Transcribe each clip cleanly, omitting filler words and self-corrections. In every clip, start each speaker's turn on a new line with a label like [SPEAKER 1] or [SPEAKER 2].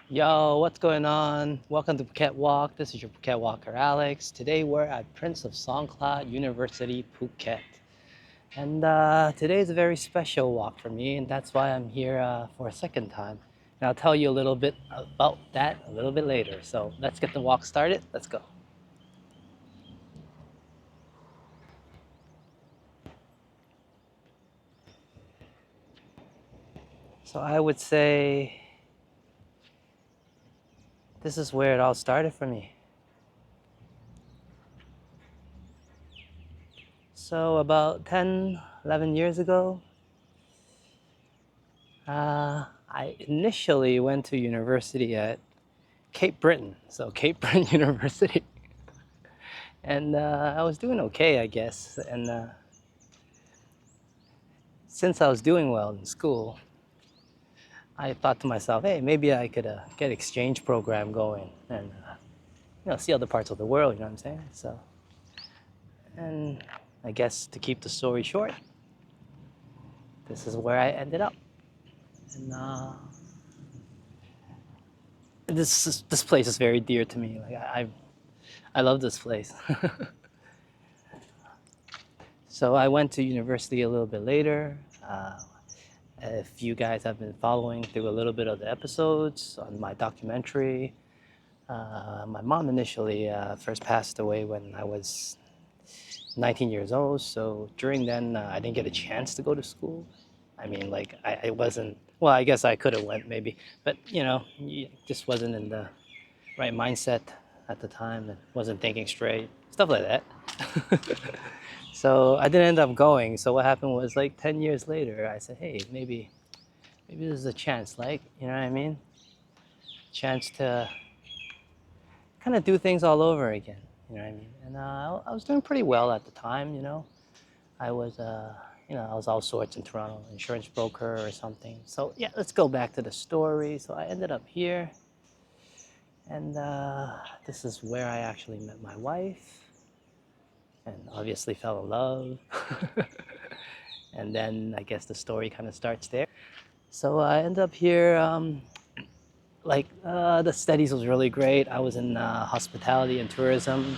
[SPEAKER 1] Yo, what's going on? Welcome to Phuket Walk. This is your Phuket Walker, Alex. Today we're at Prince of Songkla University, Phuket. And today is a very special walk for me, and that's why I'm here for a second time. And I'll tell you a little bit about that a little bit later. So let's get the walk started. Let's go. So I would say this is where it all started for me. So about 10, 11 years ago, I initially went to university at Cape Breton, so Cape Breton University, and I was doing okay, I guess. And since I was doing well in school, I thought to myself, hey, maybe I could get exchange program going and see other parts of the world. You know what I'm saying? So, and I guess to keep the story short, this is where I ended up, and this place is very dear to me. Like I love this place. So I went to university a little bit later. If you guys have been following through a little bit of the episodes on my documentary, my mom initially first passed away when I was 19 years old. So during then, I didn't get a chance to go to school. I mean, like I wasn't. Well, I guess I could have went maybe, but just wasn't in the right mindset at the time and wasn't thinking straight, stuff like that. So I didn't end up going. So what happened was like 10 years later, I said, hey, maybe there's a chance, like, you know what I mean? Chance to kind of do things all over again, you know what I mean? And I was doing pretty well at the time, you know. I was, I was all sorts in Toronto, insurance broker or something. So yeah, let's go back to the story. So I ended up here, and this is where I actually met my wife, and obviously fell in love. And then I guess the story kind of starts there. So I ended up here. The studies was really great. I was in hospitality and tourism,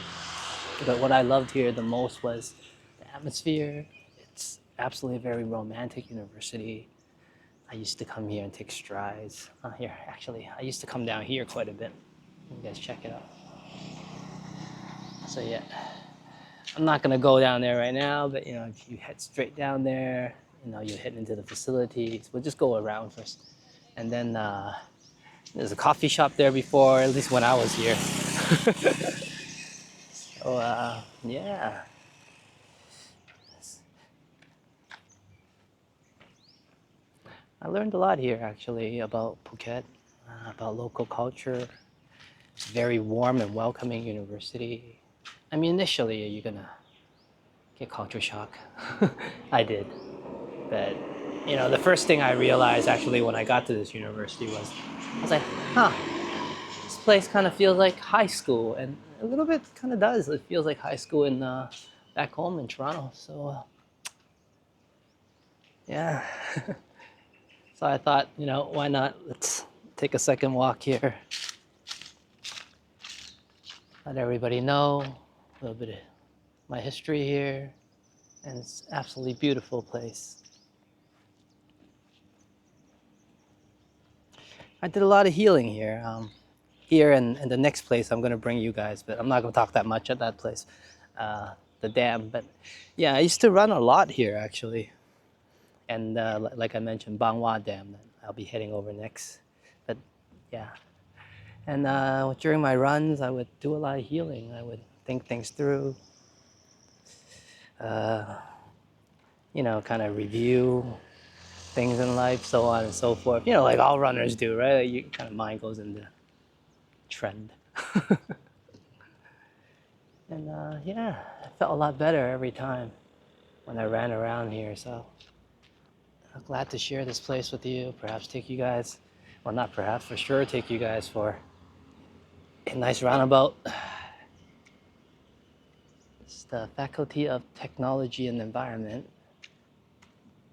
[SPEAKER 1] but what I loved here the most was the atmosphere. It's absolutely a very romantic university. I used to come here and take strides. Here, actually, I used to come down here quite a bit. You guys check it out. So yeah, I'm not gonna go down there right now, but if you head straight down there, you head into the facilities. We'll just go around first, and then there's a coffee shop there before, at least when I was here. So yeah, I learned a lot here actually about Phuket, about local culture. Very warm and welcoming university. I mean, initially you're gonna get culture shock. I did, but the first thing I realized actually when I got to this university was I was like, huh, this place kind of feels like high school, and a little bit kind of does. It feels like high school in back home in Toronto. So yeah. So I thought, why not? Let's take a second walk here. Let everybody know a little bit of my history here. And it's an absolutely beautiful place. I did a lot of healing here. Here and the next place I'm going to bring you guys, but I'm not going to talk that much at that place, the dam. But yeah, I used to run a lot here actually. And like I mentioned, Bangwa Dam that I'll be heading over next. But yeah. And during my runs, I would do a lot of healing. I would think things through, uh, kind of review things in life, so on and so forth. Like all runners do, right? Like you kind of mind goes into trend. And yeah, I felt a lot better every time when I ran around here. So I'm glad to share this place with you. Perhaps take you guys, well, not perhaps, for sure, take you guys for a nice roundabout. It's the Faculty of Technology and Environment.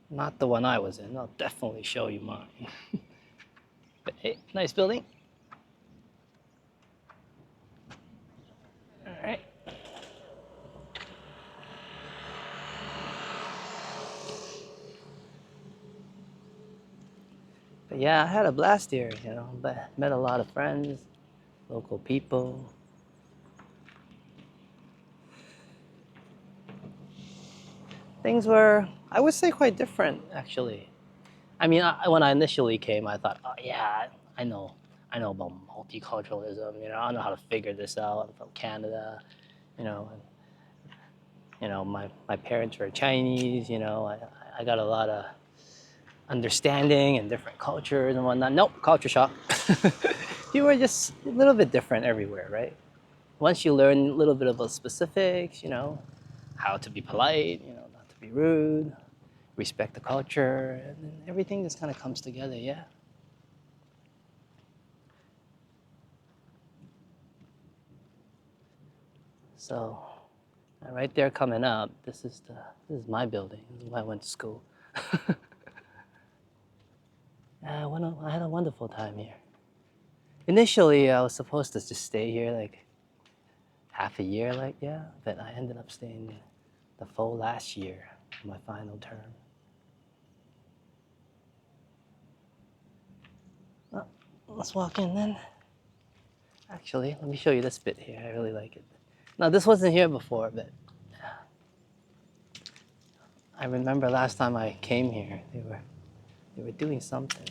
[SPEAKER 1] Not the one I was in. I'll definitely show you mine. But hey, nice building. But yeah, I had a blast here, you know, but met a lot of friends, local people. Things were, I would say, quite different, actually. I mean, when I initially came, I thought, oh yeah, I know, I know about multiculturalism. You know, I know how to figure this out. I'm from Canada, you know, and you know, my parents were Chinese. You know, I got a lot of understanding and different cultures and whatnot. Nope, culture shock. You were just a little bit different everywhere, right? Once you learn a little bit about specifics, you know, how to be polite, you know, not to be rude, respect the culture, and then everything just kind of comes together, yeah. So, right there coming up, this is my building. This is where I went to school. I had a wonderful time here. Initially, I was supposed to just stay here like half a year, like yeah, but I ended up staying the full last year, my final term. Well, let's walk in then. Actually, let me show you this bit here. I really like it. Now, this wasn't here before, but I remember last time I came here, they were doing something.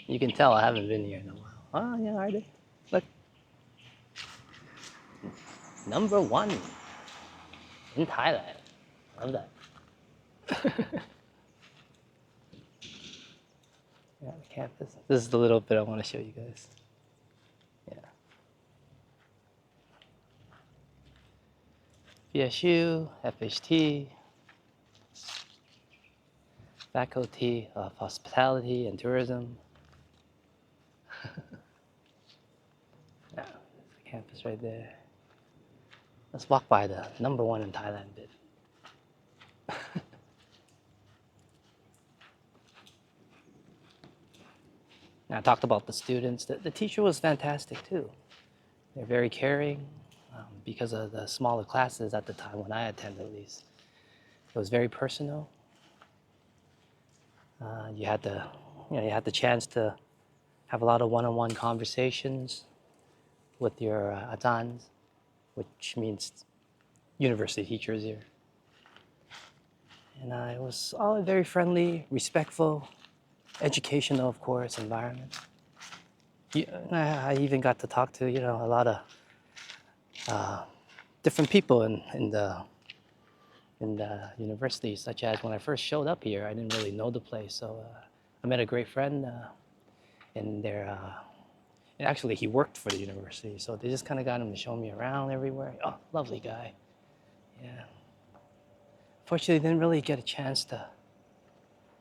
[SPEAKER 1] You can tell I haven't been here in a while. Oh yeah, are they? Look, #1 in Thailand. Love that. Yeah, the campus. This is the little bit I want to show you guys. Yeah. BSU, FHT, Faculty of Hospitality and Tourism. Yeah, there's the campus right there. Let's walk by the #1 in Thailand bit. Now, I talked about the students. The teacher was fantastic too. They're very caring because of the smaller classes at the time when I attended, at least. It was very personal. You had the, you know, you had the chance to have a lot of one-on-one conversations with your atans, which means university teachers here. And it was all very friendly, respectful, educational, of course, environment. I even got to talk to, you know, a lot of different people in the university, such as when I first showed up here, I didn't really know the place. So I met a great friend in there. And actually, he worked for the university, so they just kind of got him to show me around everywhere. Oh, lovely guy. Yeah. Fortunately, didn't really get a chance to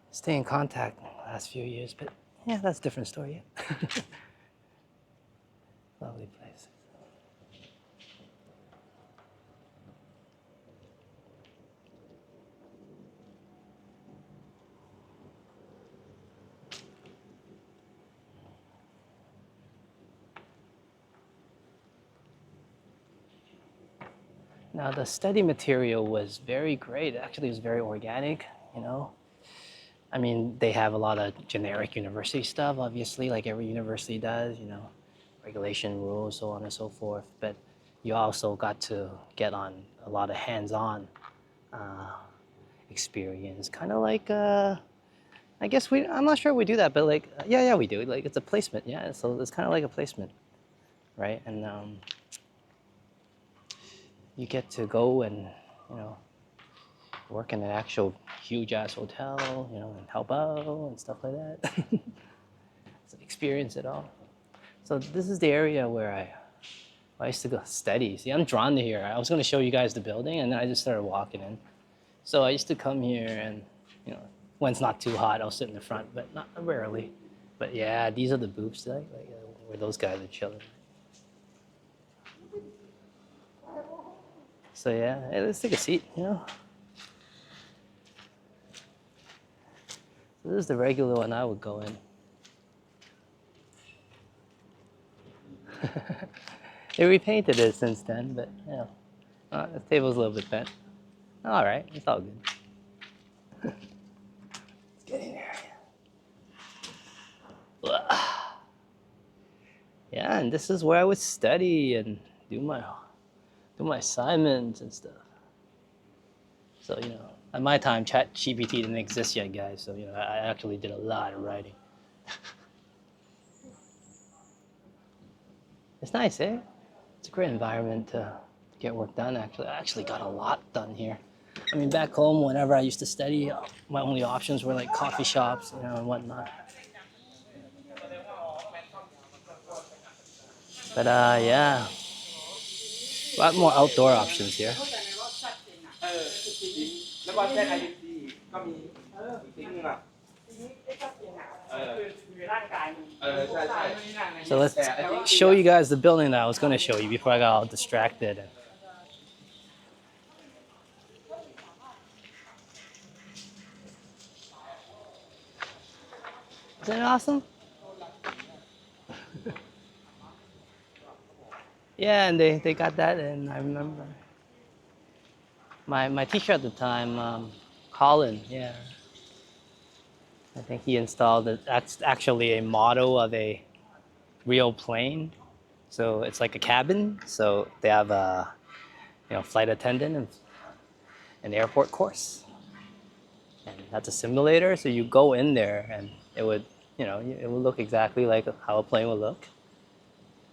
[SPEAKER 1] stay in contact in the last few years, but yeah, that's a different story. Yeah. Lovely place. Now, the study material was very great. Actually, it was very organic, you know. I mean, they have a lot of generic university stuff, obviously, like every university does, you know, regulation rules, so on and so forth. But you also got to get on a lot of hands-on uh, experience, kind of like, I guess I'm not sure we do that, but like, yeah, we do. Like, it's a placement, yeah. So it's kind of like a placement, right? And you get to go and, you know, work in an actual huge ass hotel, you know, and help out and stuff like that. So experience it all. So this is the area where I used to go study. See, I'm drawn to here. I was going to show you guys the building, and then I just started walking in. So I used to come here, and you know, when it's not too hot, I'll sit in the front, but not rarely. But yeah, these are the booths, like where those guys are chilling. So yeah, hey, let's take a seat. You know, so this is the regular one I would go in. They repainted it since then, but you know, the table's a little bit bent. All right, it's all good. Let's get in here. Yeah, and this is where I would study and do my assignments and stuff. So, at my time, ChatGPT didn't exist yet, guys. So, I actually did a lot of writing. It's nice, eh? It's a great environment to get work done, actually. I actually got a lot done here. I mean, back home, whenever I used to study, my only options were like coffee shops, and whatnot. But yeah, a lot more outdoor options here. So let's show you guys the building that I was going to show you before I got all distracted. Isn't it awesome? Yeah, and they got that, and I remember my teacher at the time, Colin. Yeah, I think he installed it. That's actually a model of a real plane. So it's like a cabin. So they have a flight attendant and an airport course, and that's a simulator. So you go in there, and it would look exactly like how a plane would look.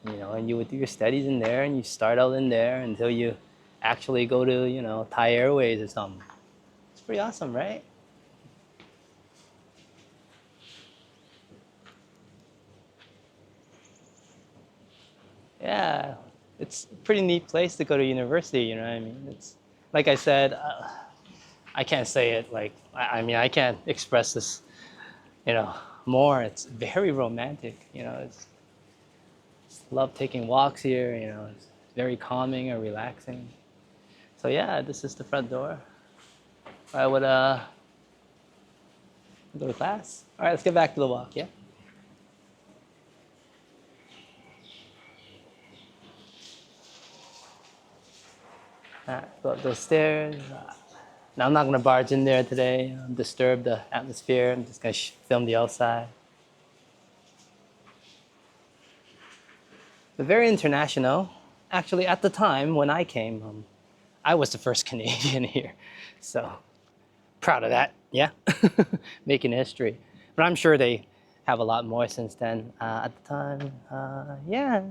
[SPEAKER 1] And you would do your studies in there, and you start out in there until you actually go to Thai Airways or something. It's pretty awesome, right? Yeah, it's a pretty neat place to go to university. You know what I mean? It's like I said, I can't say it like I mean I can't express this, you know, more. It's very romantic. It's love taking walks here. It's very calming and relaxing. So yeah, this is the front door. I would go to class. All right, let's get back to the walk. Yeah. All right, go up those stairs. Now I'm not gonna barge in there today, disturb the atmosphere. I'm just gonna film the outside. But very international. Actually, at the time when I came, I was the first Canadian here, so proud of that. Yeah, making history. But I'm sure they have a lot more since then. At the time, yeah.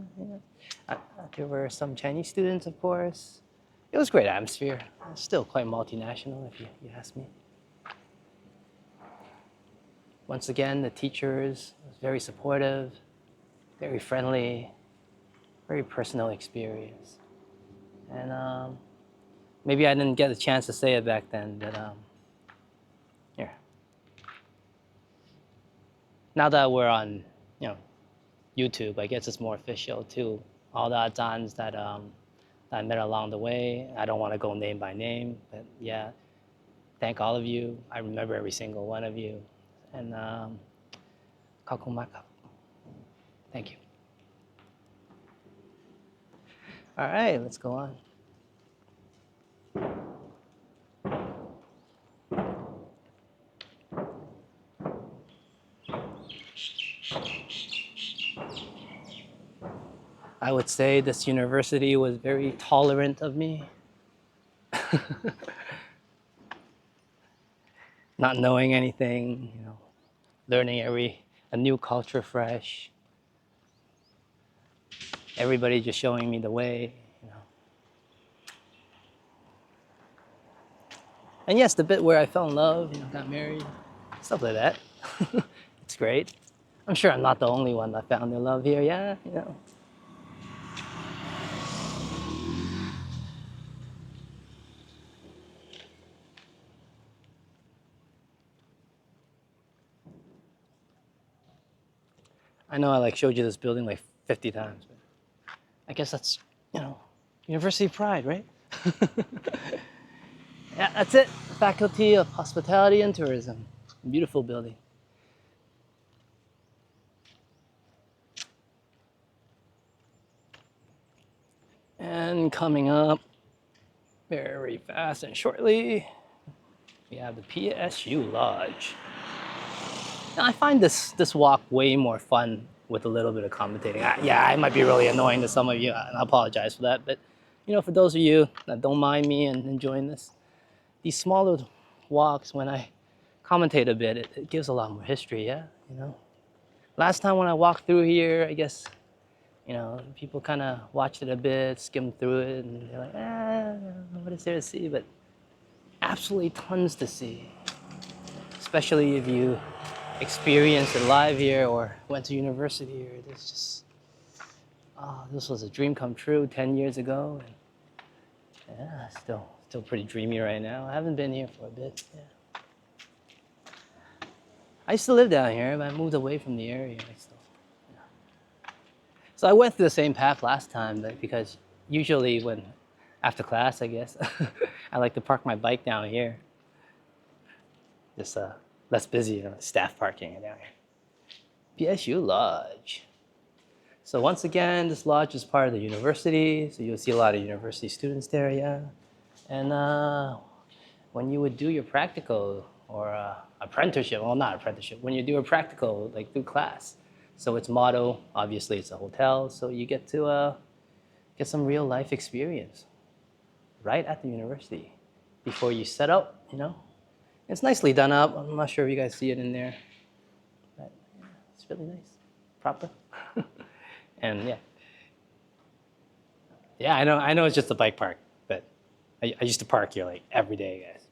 [SPEAKER 1] There were some Chinese students, of course. It was a great atmosphere. Still quite multinational, if you ask me. Once again, the teachers was very supportive, very friendly, very personal experience. And maybe I didn't get a chance to say it back then, but here. Now that we're on, YouTube, I guess it's more official too. All the Adzans that I met along the way. I don't want to go name by name, but yeah, thank all of you. I remember every single one of you. And kakumaka. Thank you. All right, let's go on. I would say this university was very tolerant of me. Not knowing anything, learning a new culture fresh. Everybody just showing me the way. And yes, the bit where I fell in love, got married, stuff like that. It's great. I'm sure I'm not the only one that found their love here, yeah. I know I showed you this building 50 times, but I guess that's, university pride, right? Yeah, that's it. Faculty of Hospitality and Tourism. Beautiful building. And coming up very fast and shortly, we have the PSU Lodge. Now, I find this walk way more fun with a little bit of commentating. Yeah, I might be really annoying to some of you, and I apologize for that. But for those of you that don't mind me and enjoying this, these smaller walks, when I commentate a bit, it gives a lot more history. Yeah, Last time when I walked through here, I guess people kind of watched it a bit, skimmed through it, and they're like, what is there to see? But absolutely tons to see, especially if you experienced it live here or went to university here. There's just, this was a dream come true 10 years ago. And yeah, still pretty dreamy right now. I haven't been here for a bit. Yeah. I used to live down here, but I moved away from the area. So I went through the same path last time, but because usually after class, I guess, I like to park my bike down here. Just less busy, staff parking down here. PSU Lodge. So once again, this lodge is part of the university, so you'll see a lot of university students there, yeah. And when you would do your practical or apprenticeship, well, not apprenticeship, when you do a practical, like through class, so its motto, obviously it's a hotel, so you get to get some real life experience right at the university before you set up, It's nicely done up. I'm not sure if you guys see it in there, but yeah, it's really nice, proper. And yeah, I know it's just a bike park, but I used to park here like every day, guys.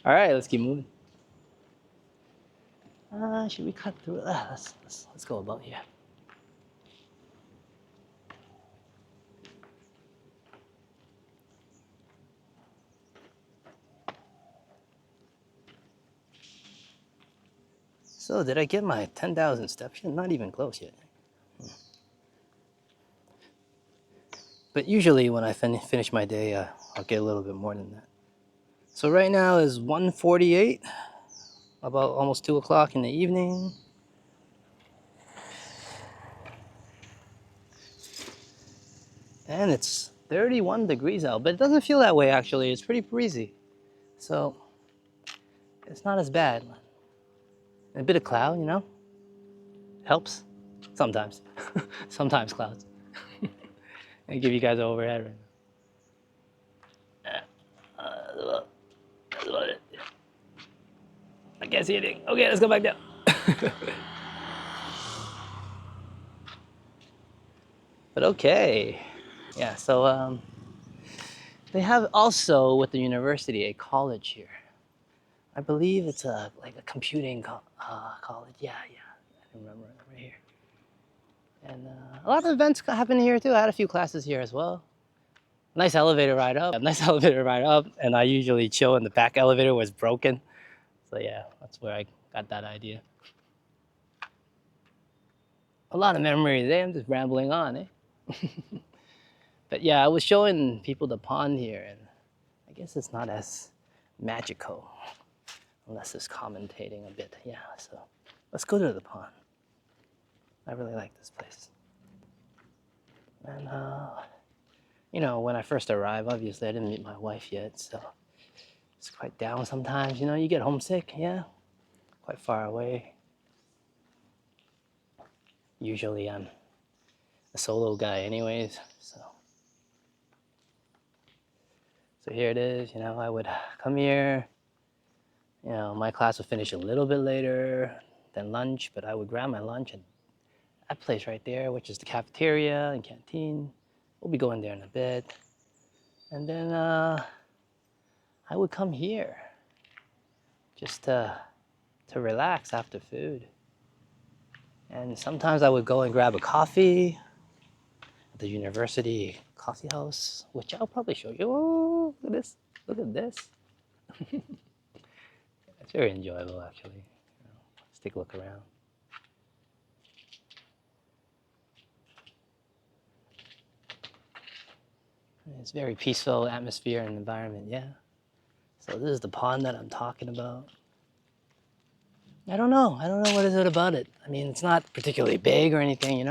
[SPEAKER 1] All right, let's keep moving. Should we cut through? Let's go about here. So did I get my 10,000 steps? Not even close yet. But usually when I finish my day, I'll get a little bit more than that. So right now is 1:48, about almost 2 o'clock in the evening. And it's 31 degrees out, but it doesn't feel that way actually. It's pretty breezy. So it's not as bad. A bit of cloud, helps sometimes. Sometimes clouds. I give you guys an overhead right now. That's about it. I can't see anything. Okay, let's go back down. But okay. Yeah, so they have also with the university a college here. I believe it's like a computing college. Yeah, I remember it right here. And a lot of events happen here too. I had a few classes here as well. Nice elevator ride up. And I usually chill in the back elevator was broken. So yeah, that's where I got that idea. A lot of memories. I'm just rambling on, But yeah, I was showing people the pond here, and I guess it's not as magical unless it's commentating a bit. Yeah, so let's go to the pond. I really like this place. And when I first arrived, obviously I didn't meet my wife yet, so it's quite down sometimes. You get homesick, yeah, quite far away. Usually I'm a solo guy anyways, so here it is. I would come here, my class would finish a little bit later than lunch, but I would grab my lunch at that place right there, which is the cafeteria and canteen. We'll be going there in a bit. And then I would come here just to relax after food. And sometimes I would go and grab a coffee at the university coffee house, which I'll probably show you. Oh, look at this. Look at this. It's very enjoyable, actually. Let's take a look around. It's very peaceful atmosphere and environment, yeah. So this is the pond that I'm talking about. I don't know what is it about it. I mean, it's not particularly big or anything,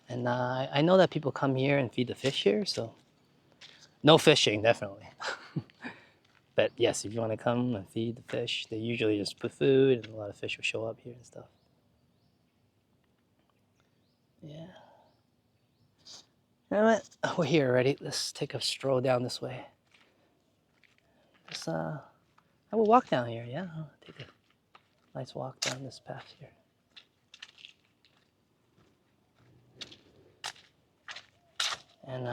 [SPEAKER 1] And I know that people come here and feed the fish here, so no fishing, definitely. But yes, if you want to come and feed the fish, they usually just put food, and a lot of fish will show up here and stuff. Yeah. You know what? We're here already. Let's take a stroll down this way. Let's have a walk down here. Yeah, I'll take a nice walk down this path here. And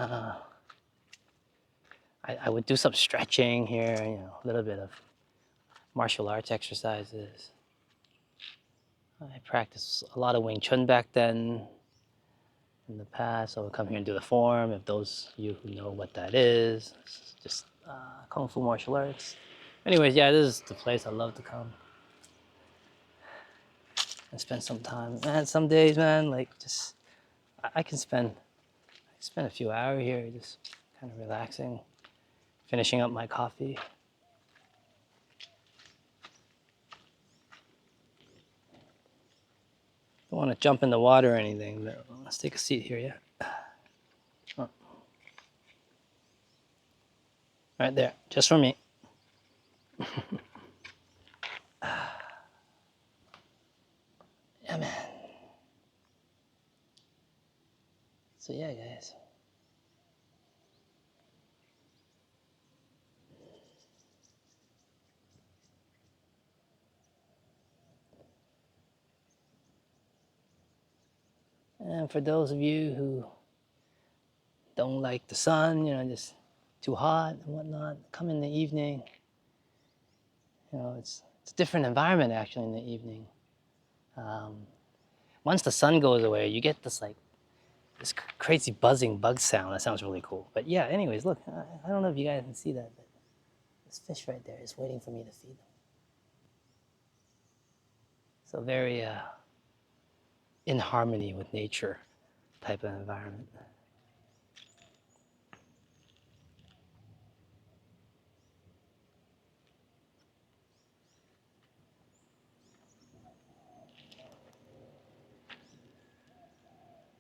[SPEAKER 1] I would do some stretching here. You know, a little bit of martial arts exercises. I practiced a lot of Wing Chun back then in the past. So I would come here and do the form. If those of you who know what that is, it's just Kung Fu martial arts. Anyways, yeah, this is the place I love to come and spend some time. Man, some days, man, like just I can spend a few hours here just kind of relaxing, finishing up my coffee. Don't want to jump in the water or anything, but let's take a seat here, yeah? Oh. Right there, just for me. Yeah, man. So yeah, guys. And for those of you who don't like the sun, you know, just too hot and whatnot, come in the evening. You know, it's a different environment actually in the evening. Once the sun goes away, you get this like this crazy buzzing bug sound. That sounds really cool. But yeah, anyways, look, I don't know if you guys can see that, but this fish right there is waiting for me to feed them. So very in harmony with nature type of environment.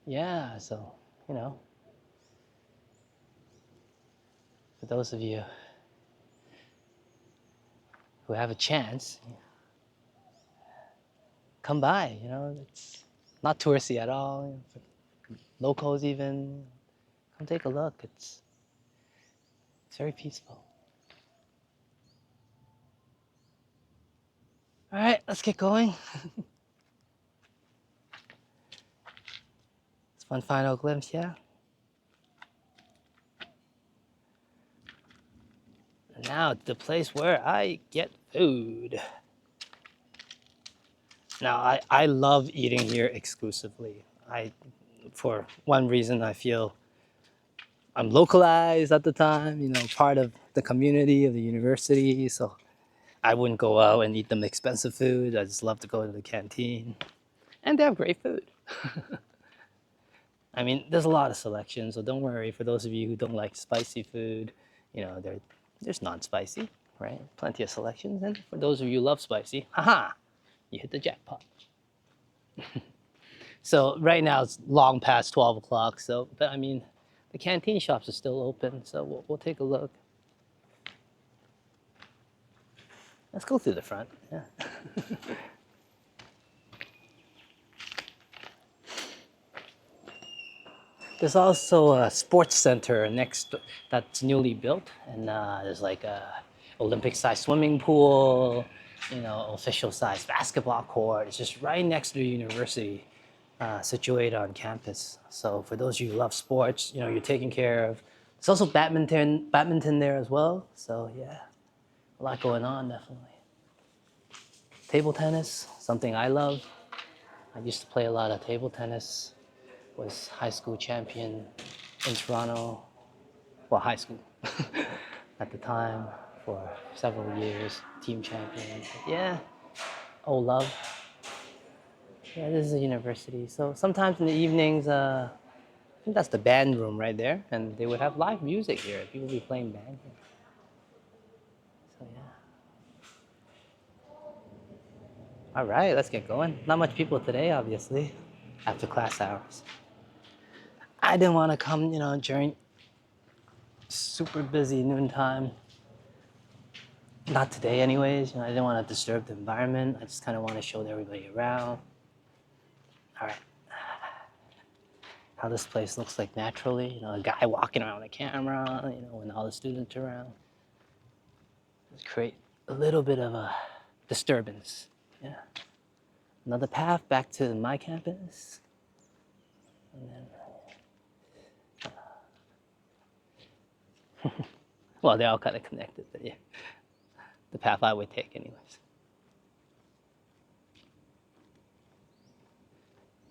[SPEAKER 1] Yeah, so, you know, for those of you who have a chance, come by, you know, it's not touristy at all. You know, for locals even, come take a look. It's very peaceful. All right, let's get going. It's one final glimpse, yeah? Now, the place where I get food. Now, I love eating here exclusively. For one reason, I feel I'm localized at the time, you know, part of the community of the university. So I wouldn't go out and eat them expensive food. I just love to go to the canteen. And they have great food. I mean, there's a lot of selection, so don't worry. For those of you who don't like spicy food, you know, there's non-spicy, right? Plenty of selections. And for those of you who love spicy, haha, you hit the jackpot. So right now it's long past 12 o'clock. So, but I mean, the canteen shops are still open. So we'll take a look. Let's go through the front. Yeah. There's also a sports center next that's newly built, and there's like a Olympic-sized swimming pool, you know, official-sized basketball court. It's just right next to the university, situated on campus. So for those of you who love sports, you know, you're taken care of. There's also badminton there as well. So yeah, a lot going on definitely. Table tennis, something I love. I used to play a lot of table tennis. Was high school champion in Toronto, well, high school at the time for several years, team champion. But yeah, oh, love. Yeah, this is a university. So sometimes in the evenings, I think that's the band room right there, and they would have live music here. People would be playing band here. So yeah. All right, let's get going. Not much people today, obviously, after class hours. I didn't want to come, you know, during super busy noontime. not today anyways. You know, I didn't want to disturb the environment. I just kind of want to show everybody around. All right. How this place looks like naturally. You know, a guy walking around with a camera, you know, when all the students are around. Just create a little bit of a disturbance. Yeah. Another path back to my campus. And then, well, they're all kind of connected, but yeah. The path I would take anyways.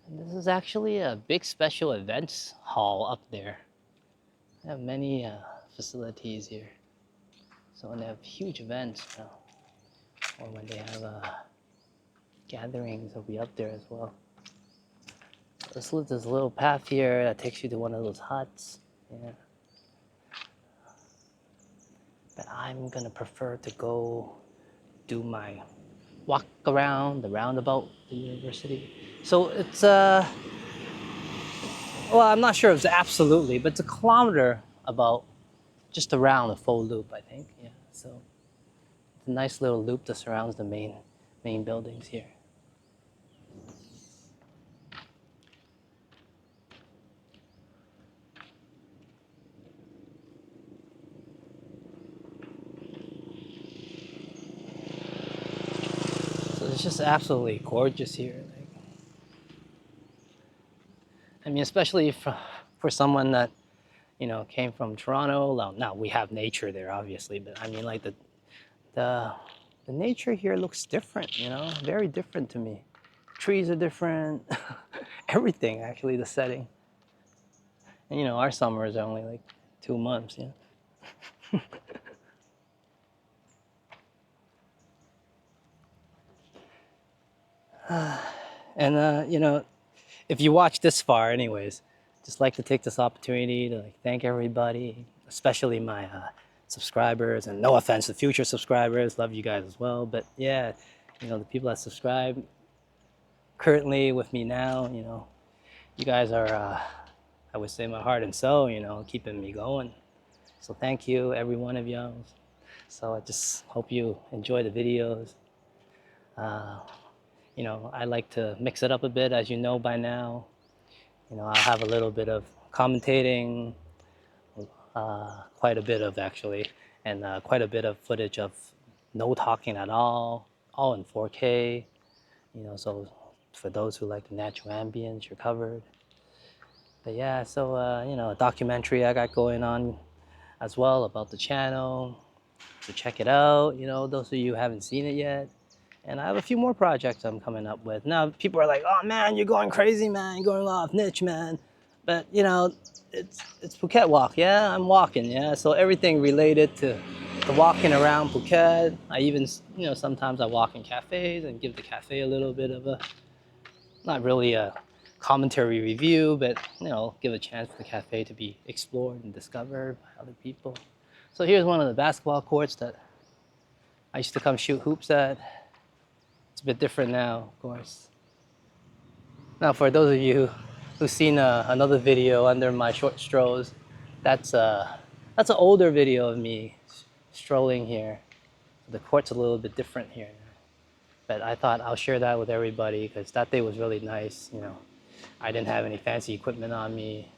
[SPEAKER 1] And this is actually a big special events hall up there. They have many facilities here. So when they have huge events, you know, or when they have gatherings, they'll be up there as well. There's a little path here that takes you to one of those huts. Yeah. But I'm gonna prefer to go do my walk around the roundabout the university. So it's well, I'm not sure if it's absolutely, but it's a kilometer about just around a full loop, I think. Yeah. So it's a nice little loop that surrounds the main buildings here. So it's just absolutely gorgeous here. Like, I mean, especially for someone that, you know, came from Toronto. Well, now we have nature there, obviously, but I mean, like the nature here looks different. You know, very different to me. Trees are different. Everything actually, the setting. And you know, our summers are only like 2 months. Yeah. And you know, if you watch this far, anyways, just like to take this opportunity to like thank everybody, especially my subscribers, and no offense to future subscribers, love you guys as well. But yeah, you know, the people that subscribe currently with me now, you know, you guys are, I would say, my heart and soul, you know, keeping me going. So thank you, every one of you. So I just hope you enjoy the videos. You know, I like to mix it up a bit, as you know by now. You know, I'll have a little bit of commentating, quite a bit of actually, and quite a bit of footage of no talking at all in 4K. You know, so for those who like the natural ambience, you're covered. But yeah, so you know, a documentary I got going on as well about the channel. So check it out. You know, those of you who haven't seen it yet. And I have a few more projects I'm coming up with. Now, people are like, oh man, you're going crazy, man. You're going off niche, man. But, you know, it's phuketwalk, yeah? I'm walking, yeah? So everything related to the walking around Phuket. I even, you know, sometimes I walk in cafes and give the cafe a little bit of a, not really a commentary review, but, you know, give a chance for the cafe to be explored and discovered by other people. So here's one of the basketball courts that I used to come shoot hoops at. It's a bit different now, of course. Now, for those of you who've seen another video under my short strolls, that's an older video of me strolling here. The court's a little bit different here, but I thought I'll share that with everybody because that day was really nice. You know, I didn't have any fancy equipment on me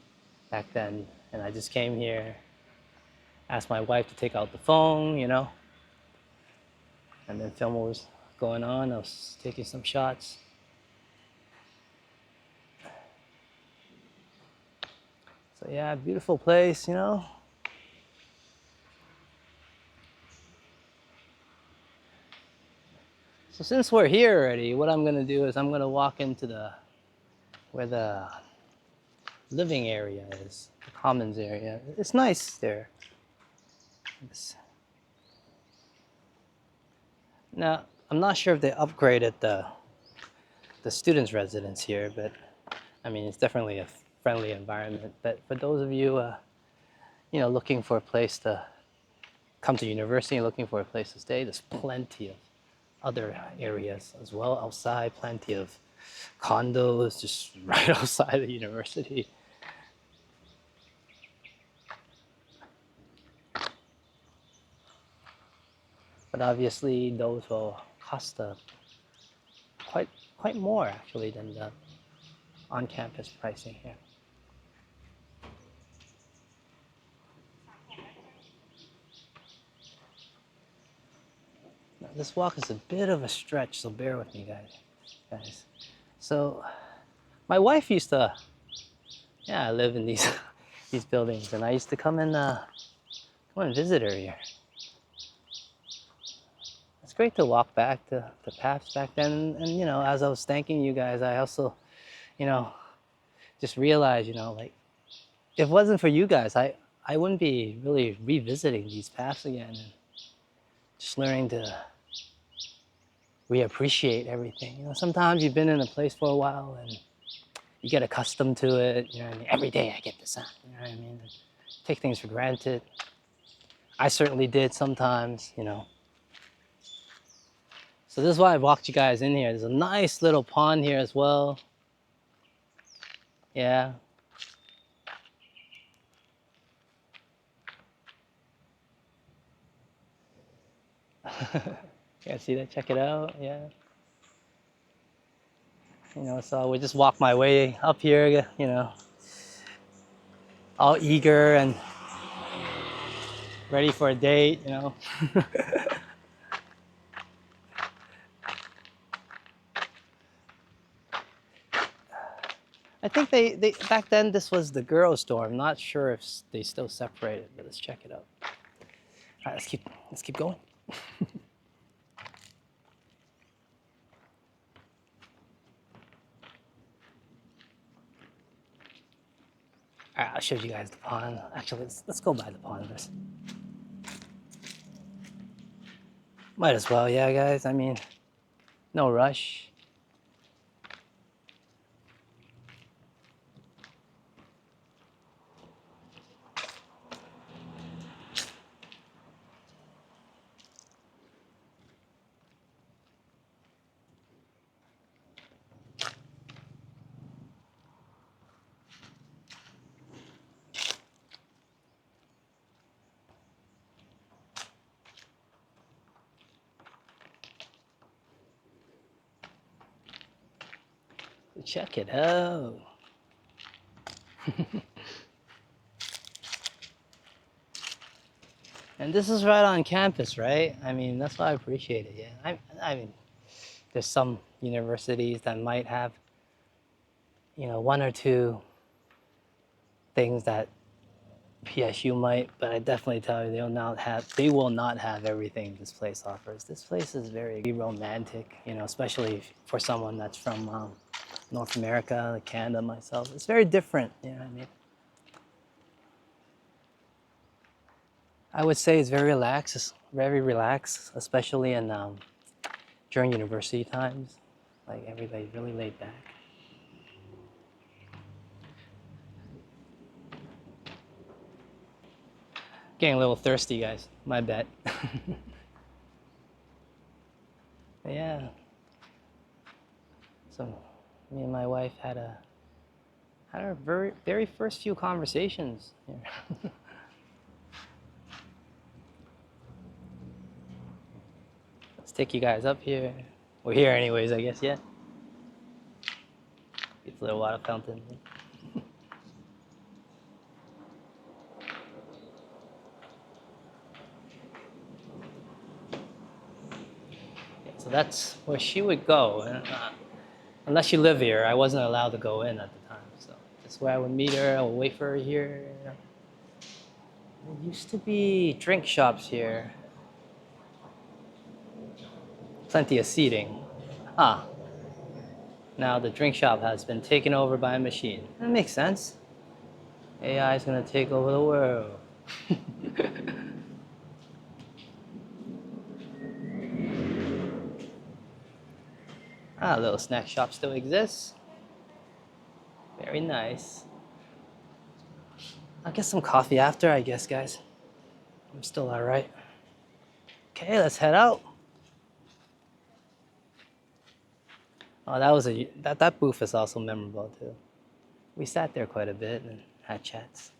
[SPEAKER 1] back then, and I just came here, asked my wife to take out the phone, you know, and then film what was going on. I was taking some shots. So yeah, beautiful place, you know. So since we're here already, what I'm gonna do is I'm gonna walk into where the living area is, the commons area. It's nice there. Now, I'm not sure if they upgraded the students' residence here, but I mean, it's definitely a friendly environment. But for those of you, you know, looking for a place to come to university and looking for a place to stay, there's plenty of other areas as well outside, plenty of condos just right outside the university. but obviously those will cost quite more actually than the on-campus pricing here. Now, this walk is a bit of a stretch, so bear with me, guys. So, my wife used to, yeah, live in these these buildings, and I used to come and visit her here. It's great to walk back to the paths back then, and you know, as I was thanking you guys, I also, you know, just realized, you know, like if it wasn't for you guys, I wouldn't be really revisiting these paths again, and just learning to reappreciate everything. You know, sometimes you've been in a place for a while and you get accustomed to it. You know what I mean? Every day I get the sun. You know what I mean? Take things for granted. I certainly did sometimes, you know. So this is why I walked you guys in here. There's a nice little pond here as well. Yeah. Yeah, see that? Check it out. Yeah. You know, so I would just walk my way up here, you know, all eager and ready for a date, you know. I think they back then this was the girls' dorm. I'm not sure if they still separated, but let's check it out. All right, let's keep going. All right, I'll show you guys the pond. Actually, let's go by the pond first. Might as well, yeah, guys. I mean, no rush. Check it out. And this is right on campus, right? I mean, that's why I appreciate it. Yeah, I mean, there's some universities that might have, you know, one or two things that PSU might, but I definitely tell you they will not have everything this place offers. This place is very romantic, you know, especially for someone that's from North America, like Canada, myself. It's very different, you know what I mean? I would say it's very relaxed, especially in during university times. Like everybody's really laid back. Getting a little thirsty, guys. My bad. Yeah. So, me and my wife had our very first few conversations here. Let's take you guys up here. We're here anyways, I guess, yeah. It's a little water fountain. Yeah, so that's where she would go. And, unless you live here, I wasn't allowed to go in at the time. So that's where I would meet her. I would wait for her here. You know. There used to be drink shops here. Plenty of seating. Ah, now the drink shop has been taken over by a machine. That makes sense. AI is gonna take over the world. Ah, a little snack shop still exists. Very nice. I'll get some coffee after, I guess, guys. I'm still all right. Okay, let's head out. Oh, that booth is also memorable too. We sat there quite a bit and had chats.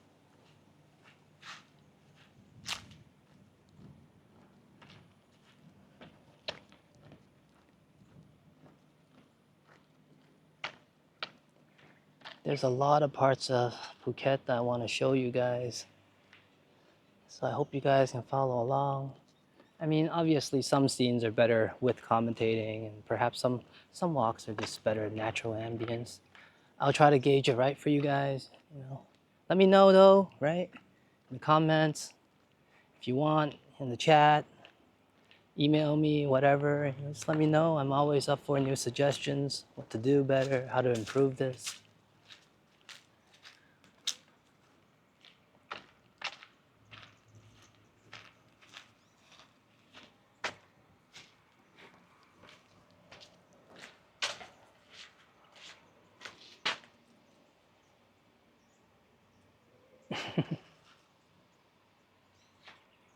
[SPEAKER 1] There's a lot of parts of Phuket that I want to show you guys. So I hope you guys can follow along. I mean, obviously some scenes are better with commentating, and perhaps some walks are just better natural ambience. I'll try to gauge it right for you guys, you know. Let me know though, right? In the comments, if you want, in the chat, email me, whatever. Just let me know. I'm always up for new suggestions, what to do better, how to improve this.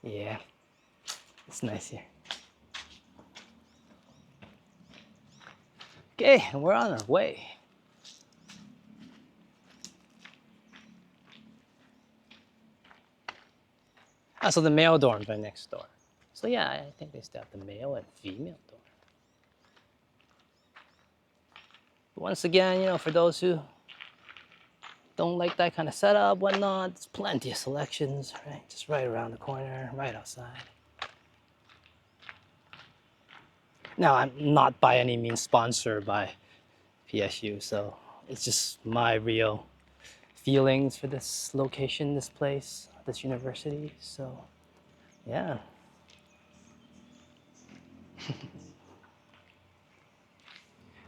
[SPEAKER 1] Yeah, it's nice here. Okay, we're on our way. So the male dorms are next door. So yeah, I think they still have the male and female dorm. But once again, you know, for those who don't like that kind of setup, whatnot, there's plenty of selections, right? Just right around the corner, right outside. Now, I'm not by any means sponsored by PSU, so it's just my real feelings for this location, this place, this university. So, yeah.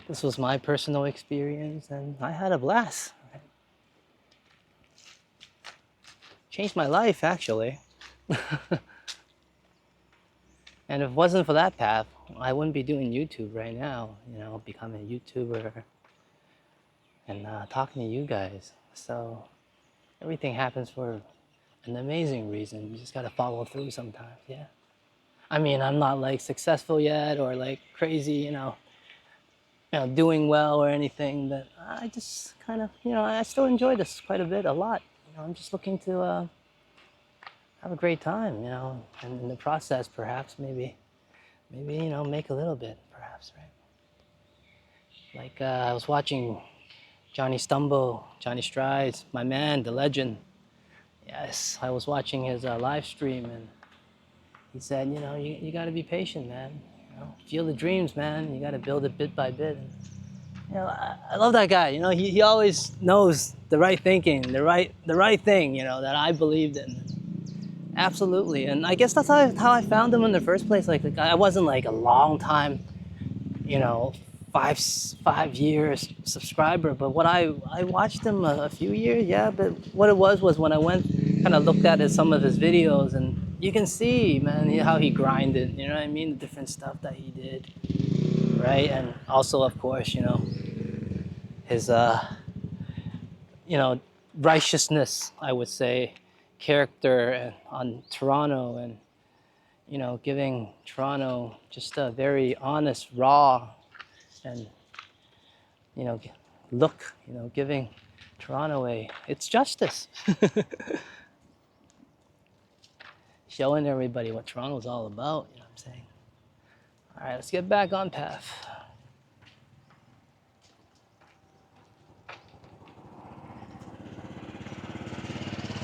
[SPEAKER 1] This was my personal experience, and I had a blast. Changed my life, actually. And if it wasn't for that path, I wouldn't be doing YouTube right now, you know, becoming a YouTuber and talking to you guys. So everything happens for an amazing reason. You just gotta follow through sometimes, yeah. I mean, I'm not like successful yet or like crazy, doing well or anything, but I just kind of, I still enjoy this quite a bit, a lot. I'm just looking to have a great time, and in the process, perhaps, maybe, make a little bit, perhaps, right? Like I was watching Johnny Strides, my man, the legend. Yes, I was watching his live stream, and he said, you got to be patient, man. Feel the dreams, man. You got to build it bit by bit. And, I love that guy. He always knows the right thinking, the right thing, that I believed in. Absolutely. And I guess that's how I found him in the first place. Like I wasn't like a long time, you know, 5 years subscriber, but what I watched him a few years, yeah. But what it was when I went kind of looked at some of his videos, and you can see, man, how he grinded. You know what I mean? The different stuff that he did, right? And also, of course, his righteousness, I would say, character on Toronto, and giving Toronto just a very honest, raw, and look, giving Toronto its justice, showing everybody what Toronto's all about. You know what I'm saying? All right, let's get back on path.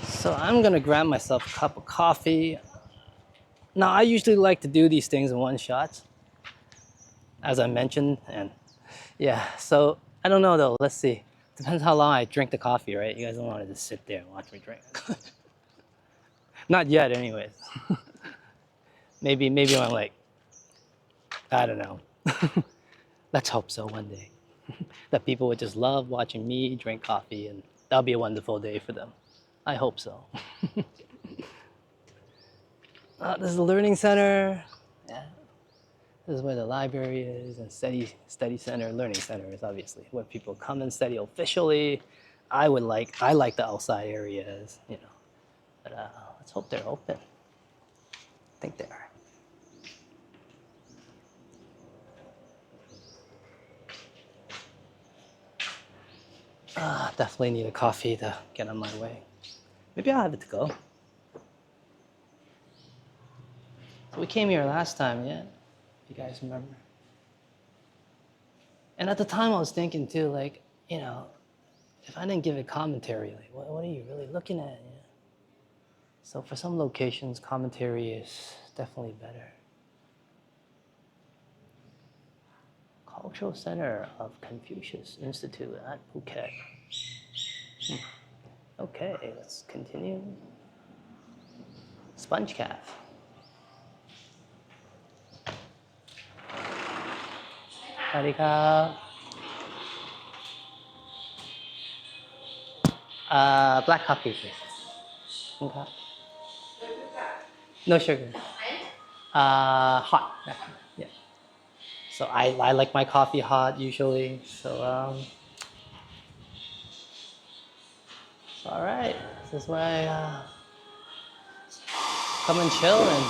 [SPEAKER 1] So I'm gonna grab myself a cup of coffee. Now I usually like to do these things in one shot, as I mentioned, and yeah. So I don't know though. Let's see. Depends how long I drink the coffee, right? You guys don't want to just sit there and watch me drink. Not yet, anyways. maybe when I'm like, I don't know. Let's hope so one day. That people would just love watching me drink coffee, and that'll be a wonderful day for them. I hope so. This is the learning center. Yeah. This is where the library is, and study center, learning center is obviously where people come and study officially. I like the outside areas, but let's hope they're open. I think they are. Definitely need a coffee to get on my way. Maybe I'll have it to go. So we came here last time, yeah? If you guys remember. And at the time I was thinking too, like, if I didn't give it commentary, like what are you really looking at? Yeah. So for some locations, commentary is definitely better. Cultural Center of Confucius Institute at Phuket. Okay, let's continue. Sponge calf. Harika. Black coffee, please. Okay. No sugar. Hot. Yeah. So I like my coffee hot usually. So all right. This is where I come and chill and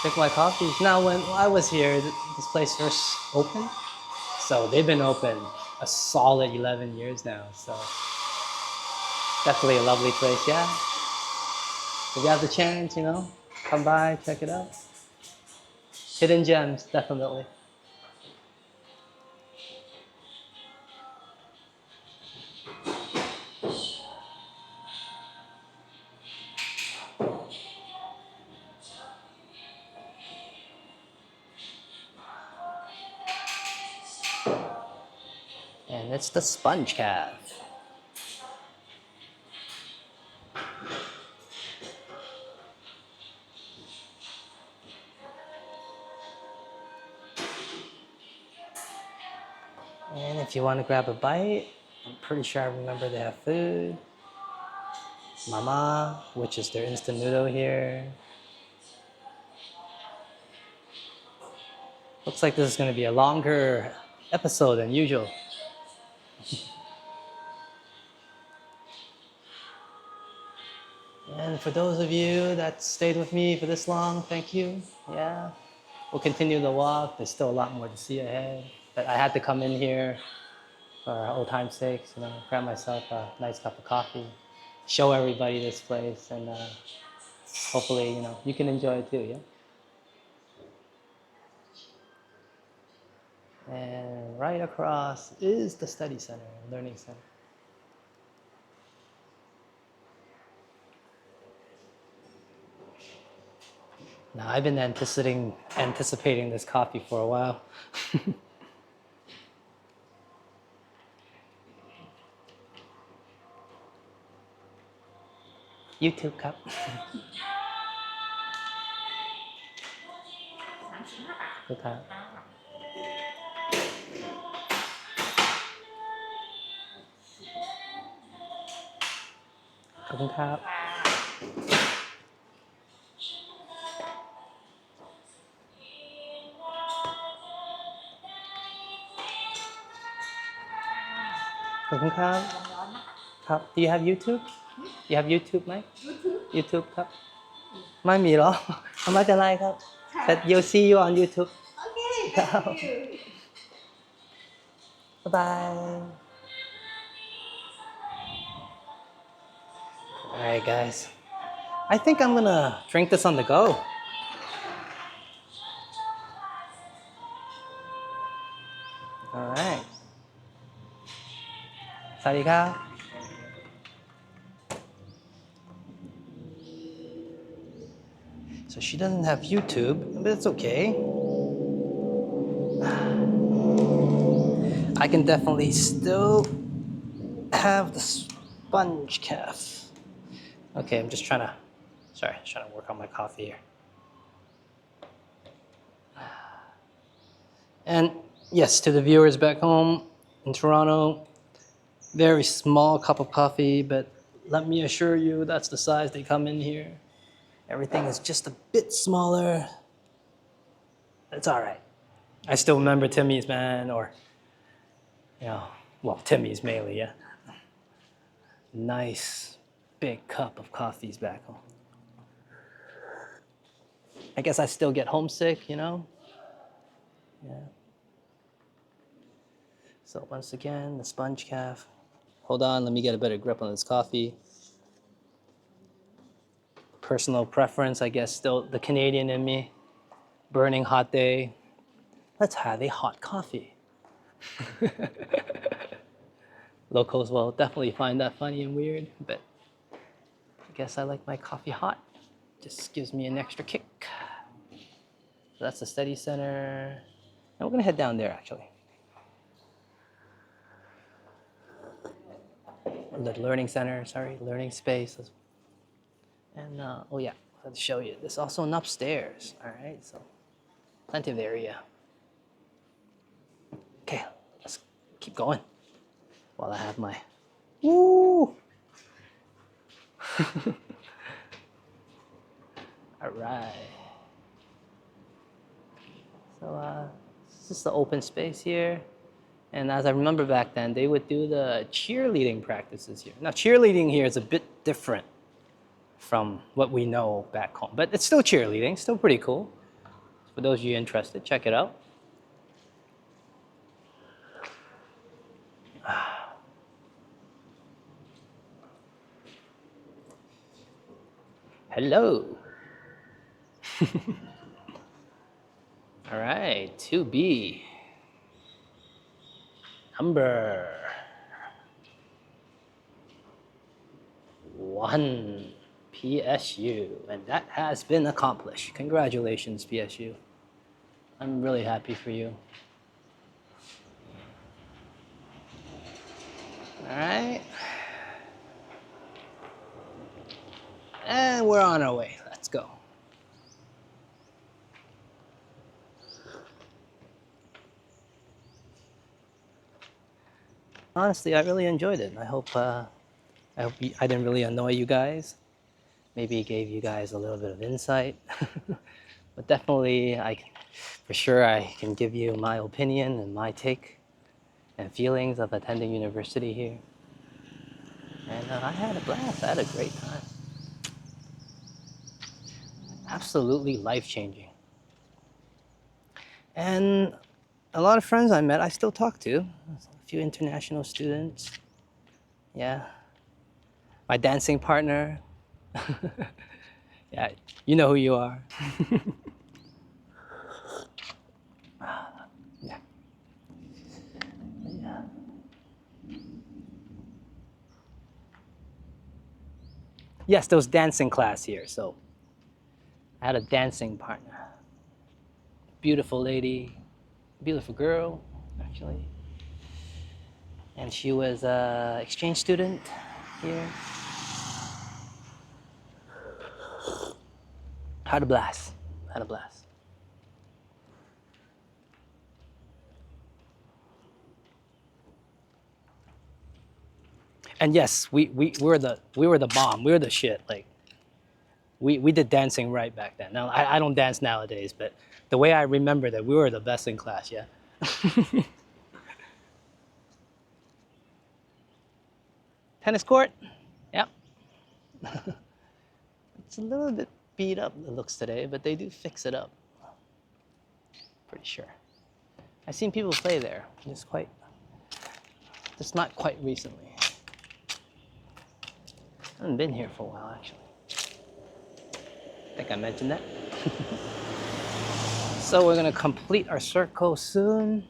[SPEAKER 1] drink my coffees. Now, when I was here, this place first opened. So they've been open a solid 11 years now. So definitely a lovely place. Yeah. If you have the chance, come by, check it out. Hidden gems, definitely. And it's the sponge calf. And if you want to grab a bite, I'm pretty sure I remember they have food. Mama, which is their instant noodle here. Looks like this is going to be a longer episode than usual. And for those of you that stayed with me for this long, thank you. Yeah, we'll continue the walk. There's still a lot more to see ahead. But I had to come in here for old time's sake, grab myself a nice cup of coffee, show everybody this place, and hopefully, you can enjoy it too, yeah? And right across is the study center, learning center. Now, I've been anticipating this coffee for a while. YouTube cup. Good time. Good time. Good time. Cup. Do you have YouTube? You have YouTube ไหม YouTube ครับ ไม่มีหรอ ไม่เป็นไรครับ But you'll see you on YouTube. Okay. Bye bye. All right, guys. I think I'm gonna drink this on the go. All right. สวัสดีครับ So she doesn't have YouTube, but it's okay. I can definitely still have the sponge calf. Okay, I'm just trying to work on my coffee here. And yes, to the viewers back home in Toronto, very small cup of coffee, but let me assure you that's the size they come in here. Everything is just a bit smaller. It's all right. I still remember Timmy's, man, or, Timmy's mainly, yeah. Nice big cup of coffees back home. I guess I still get homesick, Yeah. So once again, the sponge calf. Hold on, let me get a better grip on this coffee. Personal preference, I guess, still the Canadian in me. Burning hot day. Let's have a hot coffee. Locals will definitely find that funny and weird, but I guess I like my coffee hot. Just gives me an extra kick. So that's the study center. And we're gonna head down there actually. The learning center, sorry, learning space. And oh yeah, I have to show you. There's also an upstairs, all right? So plenty of area. Okay, let's keep going while I have my, woo! All right. So it's just the open space here. And as I remember back then, they would do the cheerleading practices here. Now, cheerleading here is a bit different from what we know back home, but it's still cheerleading, still pretty cool. For those of you interested, check it out. Hello. All right, 2B. Number 1, PSU. And that has been accomplished. Congratulations, PSU. I'm really happy for you. All right. And we're on our way. Let's go. Honestly, I really enjoyed it. I hope I didn't really annoy you guys. Maybe it gave you guys a little bit of insight. But definitely, for sure, I can give you my opinion and my take and feelings of attending university here. And I had a blast. I had a great time. Absolutely life-changing. And a lot of friends I met, I still talk to. A few international students. Yeah. My dancing partner. Yeah, you know who you are. Yeah. Yeah. Yes, there was dancing class here, so I had a dancing partner. Beautiful lady, beautiful girl, actually. And she was an exchange student here. Had a blast, had a blast. And yes, we were the bomb. We were the shit. Like we did dancing right back then. Now I don't dance nowadays, but the way I remember that, we were the best in class. Yeah. Tennis court. Yep. It's a little bit beat up, it looks today, but they do fix it up. Pretty sure. I've seen people play there. Just not quite recently. I haven't been here for a while, actually. I think I mentioned that. So we're gonna complete our circle soon.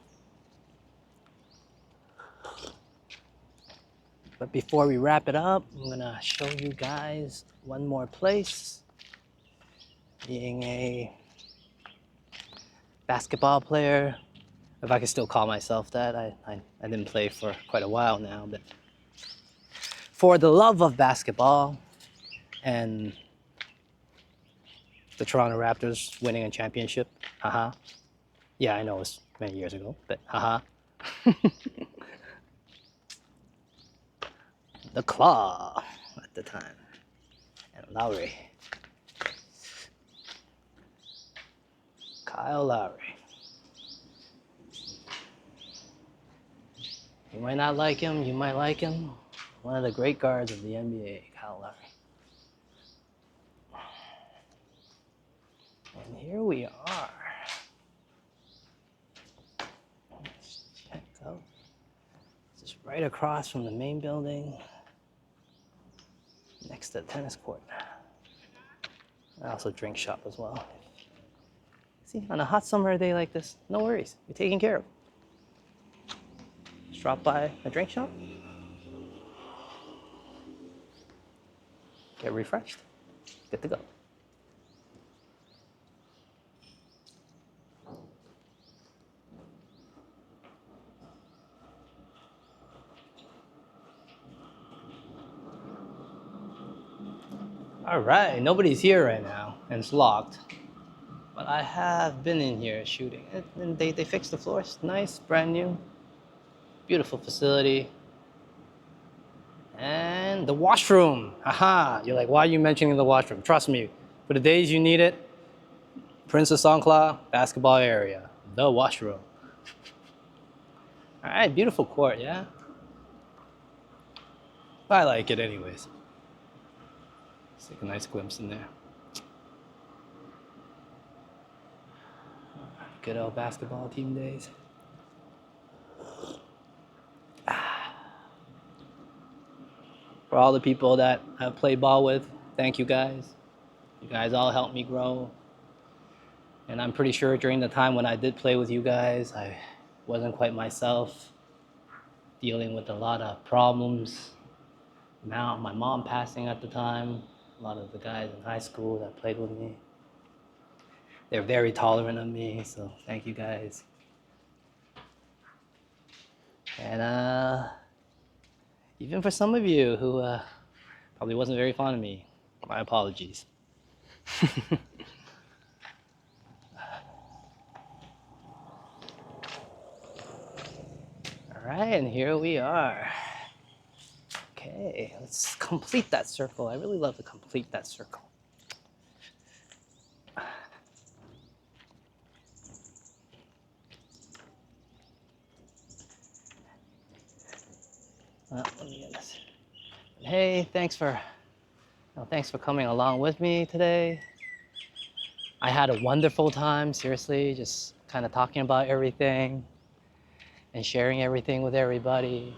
[SPEAKER 1] But before we wrap it up, I'm gonna show you guys one more place. Being a basketball player, if I can still call myself that, I didn't play for quite a while now, but for the love of basketball and the Toronto Raptors winning a championship, haha. Yeah, I know it was many years ago, but haha. The Claw at the time, and Lowry. Kyle Lowry. You might not like him, you might like him. One of the great guards of the NBA, Kyle Lowry. And here we are. Let's check out. Just right across from the main building, next to the tennis court. And also drink shop as well. See, on a hot summer day like this, no worries, you're taken care of. Just drop by a drink shop, get refreshed, good to go. All right, nobody's here right now, and it's locked. But I have been in here shooting, and they fixed the floors. Nice, brand new, beautiful facility. And the washroom. Haha, you're like, why are you mentioning the washroom? Trust me, for the days you need it, Prince of Songkla basketball area, the washroom. All right, beautiful court, yeah? I like it anyways. Let's take a nice glimpse in there. Good old basketball team days. For all the people that I've played ball with, thank you guys. You guys all helped me grow. And I'm pretty sure during the time when I did play with you guys, I wasn't quite myself, dealing with a lot of problems. Now, my mom passing at the time, a lot of the guys in high school that played with me, they're very tolerant of me, so thank you guys. And even for some of you who probably wasn't very fond of me, my apologies. All right, and here we are. Okay, let's complete that circle. I really love to complete that circle. Let me get this. Hey, thanks for coming along with me today. I had a wonderful time, seriously, just kind of talking about everything and sharing everything with everybody.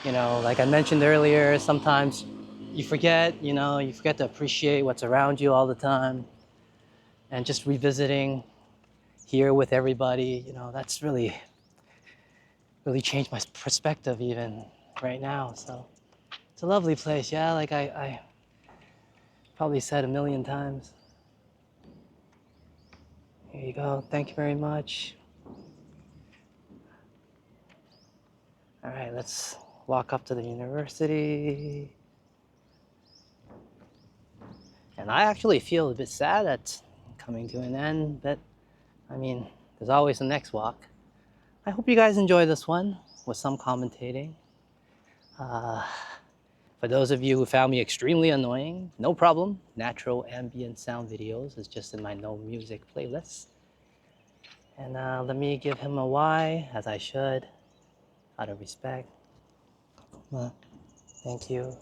[SPEAKER 1] You know, like I mentioned earlier, sometimes you forget to appreciate what's around you all the time. And just revisiting here with everybody, that's really changed my perspective even right now. So it's a lovely place, yeah, like I probably said a million times. Here you go, thank you very much. All right, let's walk up to the university. And I actually feel a bit sad that coming to an end, but I mean, there's always the next walk. I hope you guys enjoy this one with some commentating. For those of you who found me extremely annoying, no problem. Natural ambient sound videos is just in my no music playlist. And let me give him a Y, as I should, out of respect. Thank you.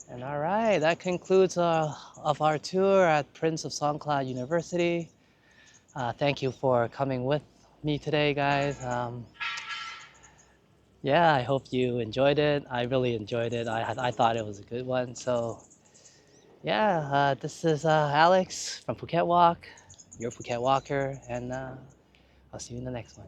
[SPEAKER 1] And all right, that concludes of our tour at Prince of Songklauniversity University. Thank you for coming with me today, guys. Yeah, I hope you enjoyed it. I really enjoyed it. I thought it was a good one. So yeah, this is Alex from Phuket Walk, your Phuket Walker, and I'll see you in the next one.